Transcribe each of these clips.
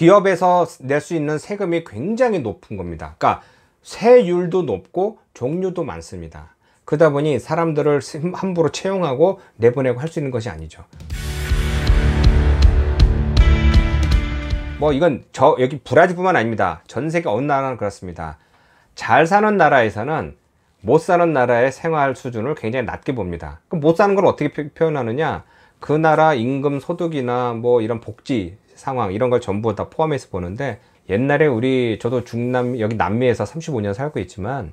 기업에서 낼 수 있는 세금이 굉장히 높은 겁니다. 그러니까 세율도 높고 종류도 많습니다. 그러다 보니 사람들을 함부로 채용하고 내보내고 할 수 있는 것이 아니죠. 뭐 이건 여기 브라질뿐만 아닙니다. 전 세계 어느 나라나 그렇습니다. 잘 사는 나라에서는 못 사는 나라의 생활 수준을 굉장히 낮게 봅니다. 그럼 못 사는 걸 어떻게 표현하느냐? 그 나라 임금 소득이나 뭐 이런 복지 상황 이런 걸 전부 다 포함해서 보는데, 옛날에 저도 여기 남미에서 35년 살고 있지만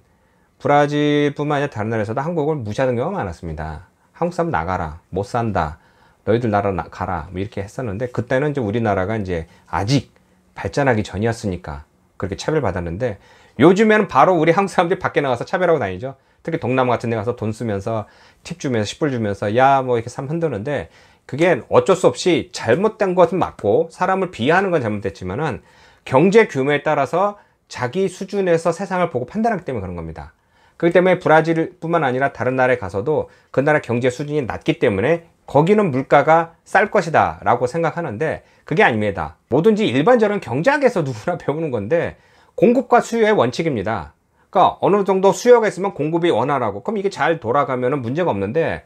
브라질뿐만 아니라 다른 나라에서도 한국을 무시하는 경우가 많았습니다. 한국 사람 나가라, 못 산다, 너희들 나라 가라, 뭐 이렇게 했었는데, 그때는 이제 우리나라가 이제 아직 발전하기 전이었으니까 그렇게 차별받았는데, 요즘에는 바로 우리 한국 사람들이 밖에 나가서 차별하고 다니죠. 특히 동남아 같은 데 가서 돈 쓰면서 팁 주면서 10불 주면서 야 뭐 이렇게 흔드는데, 그게 어쩔 수 없이 잘못된 것은 맞고 사람을 비하하는 건 잘못됐지만은 경제 규모에 따라서 자기 수준에서 세상을 보고 판단하기 때문에 그런 겁니다. 그렇기 때문에 브라질뿐만 아니라 다른 나라에 가서도 그 나라 경제 수준이 낮기 때문에 거기는 물가가 쌀 것이다 라고 생각하는데, 그게 아닙니다. 뭐든지 일반적인 경제학에서 누구나 배우는 건데, 공급과 수요의 원칙입니다. 그러니까 어느 정도 수요가 있으면 공급이 원활하고, 그럼 이게 잘 돌아가면 문제가 없는데,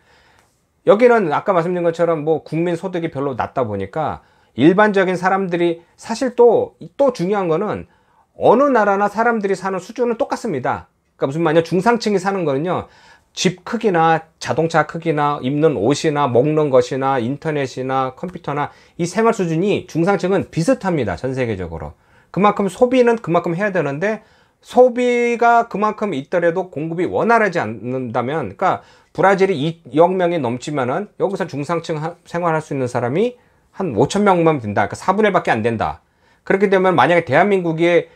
여기는 아까 말씀드린 것처럼 뭐 국민 소득이 별로 낮다 보니까 일반적인 사람들이, 사실 또 중요한 거는 어느 나라나 사람들이 사는 수준은 똑같습니다. 그러니까 무슨 말이냐, 중상층이 사는 거는요, 집 크기나 자동차 크기나 입는 옷이나 먹는 것이나 인터넷이나 컴퓨터나 이 생활 수준이 중상층은 비슷합니다. 전 세계적으로. 그만큼 소비는 그만큼 해야 되는데, 소비가 그만큼 있더라도 공급이 원활하지 않는다면, 그러니까 브라질이 2억 명이 넘지만은 여기서 중상층 생활할 수 있는 사람이 한 5천 명만 된다. 그러니까 4분의 1밖에 안 된다. 그렇게 되면 만약에 대한민국의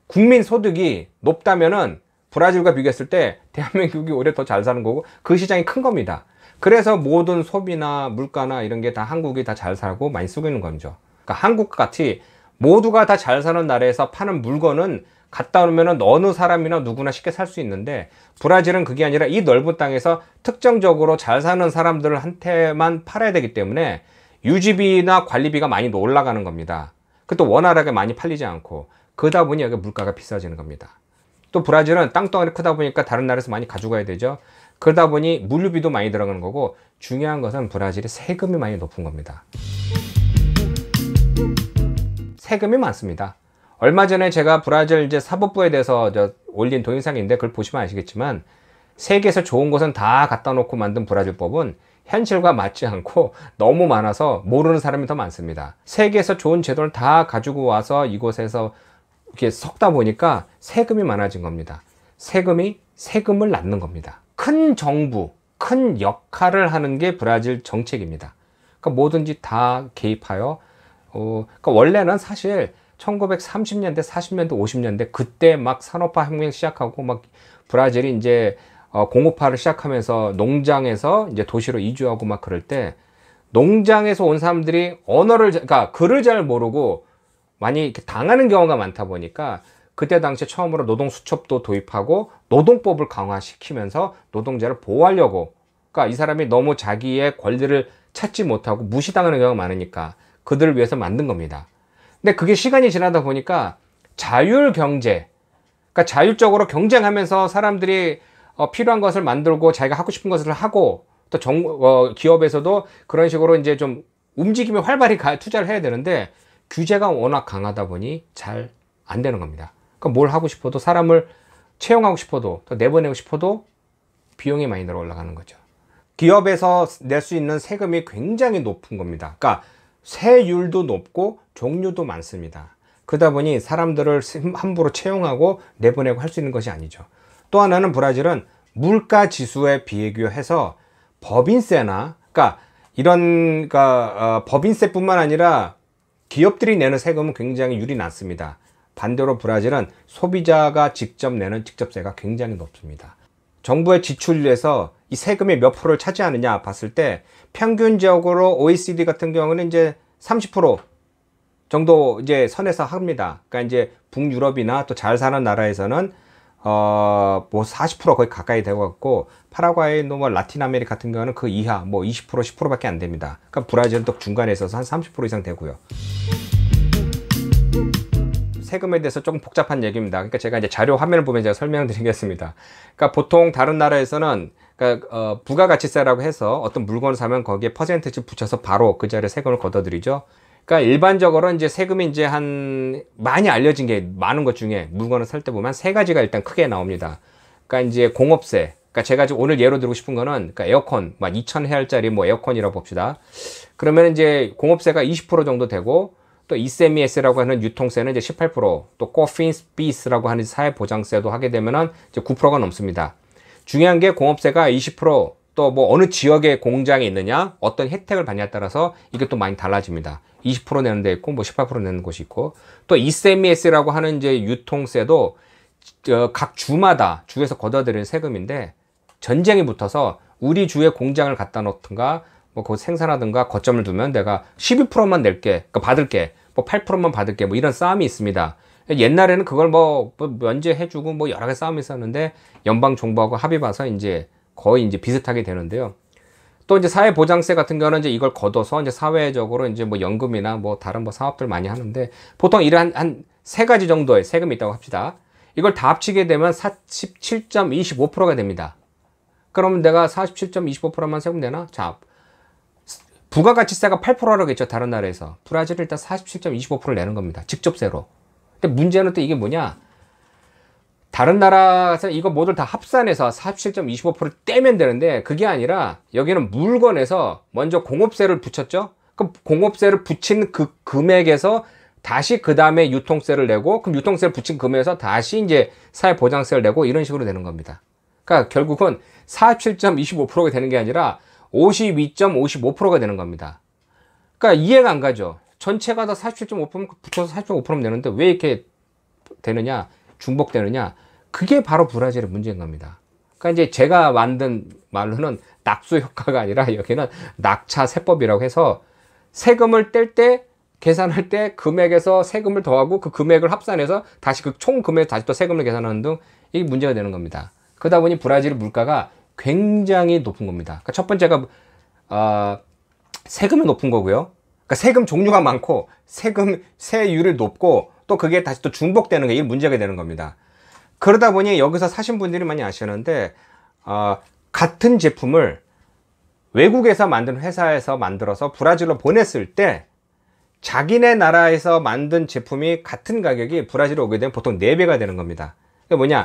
국민 소득이 높다면은 브라질과 비교했을 때 대한민국이 오히려 더 잘 사는 거고, 그 시장이 큰 겁니다. 그래서 모든 소비나 물가나 이런 게 다 한국이 다 잘 살고 많이 쓰고 있는 거죠. 그러니까 한국같이 모두가 다 잘 사는 나라에서 파는 물건은 갖다 놓으면 어느 사람이나 누구나 쉽게 살 수 있는데, 브라질은 그게 아니라 이 넓은 땅에서 특정적으로 잘 사는 사람들한테만 팔아야 되기 때문에 유지비나 관리비가 많이 올라가는 겁니다. 그것도 원활하게 많이 팔리지 않고, 그러다 보니 여기 물가가 비싸지는 겁니다. 또 브라질은 땅덩어리 크다 보니까 다른 나라에서 많이 가져가야 되죠. 그러다 보니 물류비도 많이 들어가는 거고, 중요한 것은 브라질이 세금이 많이 높은 겁니다. 세금이 많습니다. 얼마 전에 제가 브라질 이제 사법부에 대해서 올린 동영상인데, 그걸 보시면 아시겠지만, 세계에서 좋은 것은 다 갖다 놓고 만든 브라질법은 현실과 맞지 않고 너무 많아서 모르는 사람이 더 많습니다. 세계에서 좋은 제도를 다 가지고 와서 이곳에서 이렇게 섞다 보니까 세금이 많아진 겁니다. 세금이 세금을 낳는 겁니다. 큰 정부, 큰 역할을 하는 게 브라질 정책입니다. 그러니까 뭐든지 다 개입하여, 그러니까 원래는 사실 1930년대, 40년대, 50년대 그때 막 산업화 혁명 시작하고 막 브라질이 이제 공업화를 시작하면서 농장에서 이제 도시로 이주하고 막 그럴 때, 농장에서 온 사람들이 그러니까 글을 잘 모르고 많이 이렇게 당하는 경우가 많다 보니까, 그때 당시에 처음으로 노동수첩도 도입하고 노동법을 강화시키면서 노동자를 보호하려고, 그러니까 이 사람이 너무 자기의 권리를 찾지 못하고 무시당하는 경우가 많으니까 그들을 위해서 만든 겁니다. 근데 그게 시간이 지나다 보니까 자율경제, 그러니까 자율적으로 경쟁하면서 사람들이 필요한 것을 만들고 자기가 하고 싶은 것을 하고, 또 기업에서도 그런 식으로 이제 좀 움직임에 활발히 투자를 해야 되는데, 규제가 워낙 강하다 보니 잘 안 되는 겁니다. 그러니까 뭘 하고 싶어도, 사람을 채용하고 싶어도, 또 내보내고 싶어도 비용이 많이 들어 올라가는 거죠. 기업에서 낼 수 있는 세금이 굉장히 높은 겁니다. 그러니까 세율도 높고 종류도 많습니다. 그러다 보니 사람들을 함부로 채용하고 내보내고 할 수 있는 것이 아니죠. 또 하나는 브라질은 물가 지수에 비교해서 법인세나, 법인세뿐만 아니라 기업들이 내는 세금은 굉장히 율이 낮습니다. 반대로 브라질은 소비자가 직접 내는 직접세가 굉장히 높습니다. 정부의 지출에서 이 세금이 몇 프로를 차지하느냐 봤을 때, 평균적으로 OECD 같은 경우는 이제 30% 정도 이제 선에서 합니다. 그러니까 이제 북유럽이나 또 잘 사는 나라에서는 뭐 40% 거의 가까이 되고, 파라과이, 뭐 라틴 아메리카 같은 경우는 그 이하 뭐 20% 10%밖에 안 됩니다. 그러니까 브라질은 또 중간에 있어서 한 30% 이상 되고요. 세금에 대해서 조금 복잡한 얘기입니다. 그러니까 제가 이제 자료 화면을 보면 제가 설명을 드리겠습니다. 그러니까 보통 다른 나라에서는 그러니까 부가가치세라고 해서 어떤 물건을 사면 거기에 퍼센티지 붙여서 바로 그 자리에 세금을 걷어들이죠. 그러니까 일반적으로 이제 세금이 이제 한 많이 알려진 게 많은 것 중에 물건을 살 때 보면 세 가지가 일단 크게 나옵니다. 그러니까 이제 공업세. 그러니까 제가 지금 오늘 예로 들고 싶은 거는 그러니까 에어컨, 막 2,000회알짜리 뭐 에어컨이라고 봅시다. 그러면 이제 공업세가 20% 정도 되고 또 이세미에스라고 하는 유통세는 이제 18%, 또 코핀스비스라고 하는 사회보장세도 하게 되면은 이제 9%가 넘습니다. 중요한 게 공업세가 20%, 또 뭐 어느 지역에 공장이 있느냐, 어떤 혜택을 받냐에 따라서 이게 또 많이 달라집니다. 20% 내는 데 있고, 뭐 18% 내는 곳이 있고, 또 이세미에스라고 하는 이제 유통세도 각 주마다 주에서 걷어들이는 세금인데 전쟁이 붙어서 우리 주에 공장을 갖다 놓든가 뭐 그거 생산하든가 거점을 두면 내가 12%만 낼게, 그러니까 받을게, 뭐 8%만 받을게, 뭐 이런 싸움이 있습니다. 옛날에는 그걸 뭐 면제해주고 뭐 여러 가지 싸움이 있었는데 연방 정부하고 합의 봐서 이제 거의 이제 비슷하게 되는데요. 또 이제 사회보장세 같은 경우는 이제 이걸 걷어서 이제 사회적으로 이제 뭐 연금이나 뭐 다른 뭐 사업들 많이 하는데 보통 이런 한 세 가지 정도의 세금이 있다고 합시다. 이걸 다 합치게 되면 47.25%가 됩니다. 그러면 내가 47.25%만 세금 내나? 자, 부가가치세가 8%라고 했죠. 다른 나라에서. 브라질은 일단 47.25%를 내는 겁니다. 직접세로. 근데 문제는 또 이게 뭐냐? 다른 나라에서 이거 모두 다 합산해서 47.25%를 떼면 되는데 그게 아니라 여기는 물건에서 먼저 공업세를 붙였죠. 그럼 공업세를 붙인 그 금액에서 다시 그 다음에 유통세를 내고 그럼 유통세를 붙인 금액에서 다시 이제 사회보장세를 내고 이런 식으로 되는 겁니다. 그러니까 결국은 47.25%가 되는 게 아니라 52.55%가 되는 겁니다. 그러니까 이해가 안 가죠. 전체가 다 47.5%면 붙여서 40.5%면 되는데 왜 이렇게 되느냐, 중복되느냐. 그게 바로 브라질의 문제인 겁니다. 그러니까 이제 제가 만든 말로는 낙수 효과가 아니라 여기는 낙차 세법이라고 해서 세금을 뗄 때 계산할 때 금액에서 세금을 더하고 그 금액을 합산해서 다시 그 총 금액에 다시 또 세금을 계산하는 등 이게 문제가 되는 겁니다. 그러다 보니 브라질의 물가가 굉장히 높은 겁니다. 그러니까 첫 번째가 세금이 높은 거고요. 그러니까 세금 종류가 많고 세율이 높고 또 그게 다시 또 중복되는 게 이게 문제가 되는 겁니다. 그러다 보니 여기서 사신 분들이 많이 아시는데 같은 제품을 외국에서 만든 회사에서 만들어서 브라질로 보냈을 때 자기네 나라에서 만든 제품이 같은 가격이 브라질에 오게 되면 보통 4배가 되는 겁니다. 그게 뭐냐?